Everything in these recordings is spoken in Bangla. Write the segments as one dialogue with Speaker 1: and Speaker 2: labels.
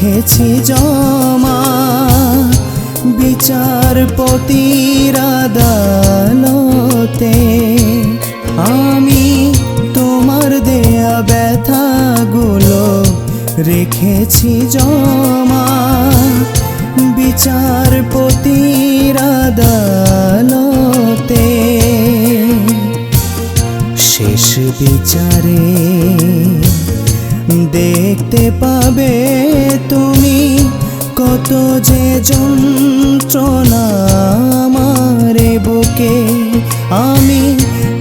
Speaker 1: রেখেছি জমা বিচারপতির আদালতে। আমি তোমার দেয়া ব্যথাগুলো রেখেছি জমা বিচারপতির আদালতে। শেষ বিচারে দেখতে পাবে তুমি কত যে যন্ত্রণা আমার বুকে। আমি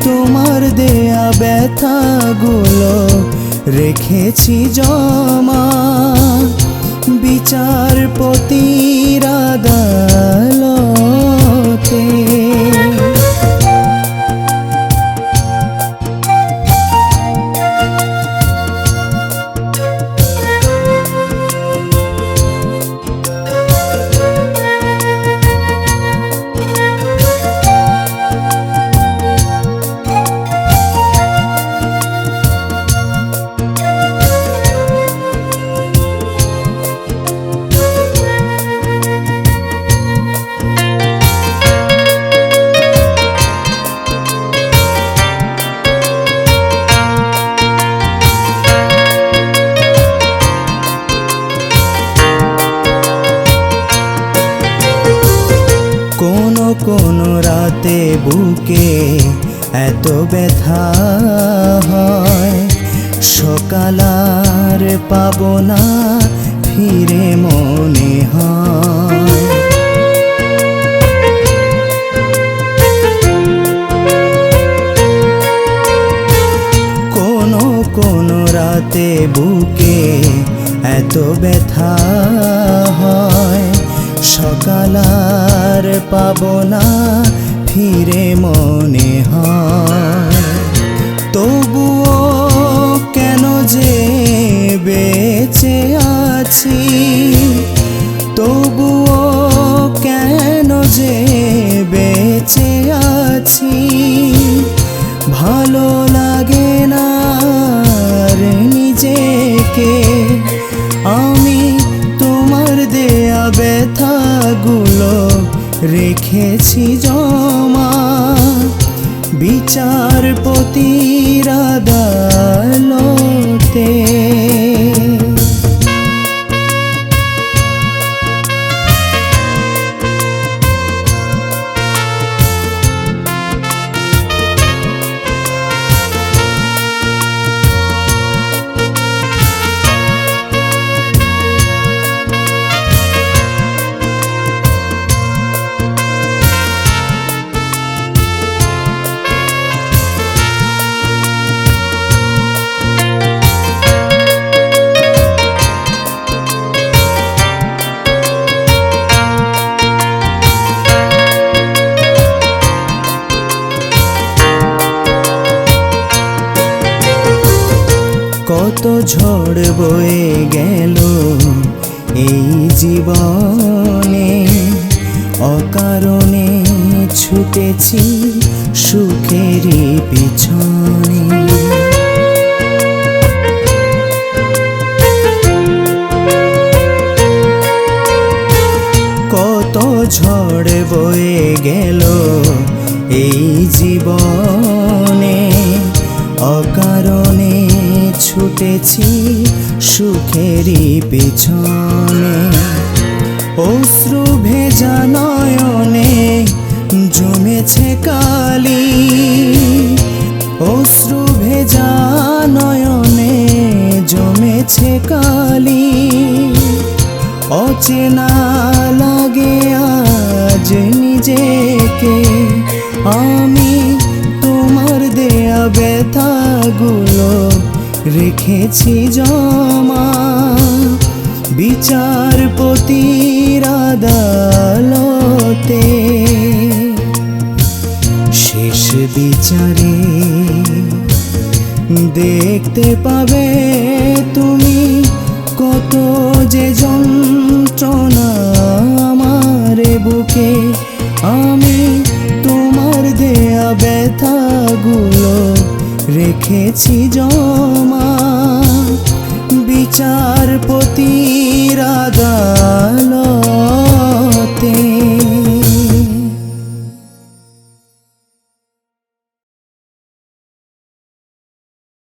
Speaker 1: তোমার দেয়া ব্যথাগুলো রেখেছি জমা বিচারপতির আদালতে। কোন রাতে বুকে এত ব্যথা হয়, সকাল আর পাবো না ফিরে মনে হয়। কোন রাতে বুকে এত ব্যথা হয়, সকাল আর পাবো না ফিরে মনে হয়। তবুও কেন যে বেঁচে আছি, তবুও কেন যে বেঁচে আছি। ভালো লাগে না রে নিজেকে, আমি তোমার দেয়া ব্যথাগুলো রেখেছি জমা বিচারপতির আদালতে। কত ঝড় বয়ে গেল এই জীবনে, অকারণে ছুটেছি সুখেরই পিছনে। কত ঝড় বয়ে গেল এই জীবনে, অকারণে ছুটেছি সুখেরই পিছনে। অশ্রু ভেজা নয়নে জমেছে কালি, অশ্রু ভেজা নয়নে জমেছে কালি। অচেনা লাগে আজ নিজেকে, আমি তোমার দেয়া ব্যথাগুলো রেখেছি জমা বিচারপতির আদালতে। শেষ বিচারে দেখতে পাবে তুমি কত যে যন্ত্রণা আমার বুকে। আমি তোমার দেয়া ব্যথাগুলো রেখেছি জমা বিচারপতির আদালতে।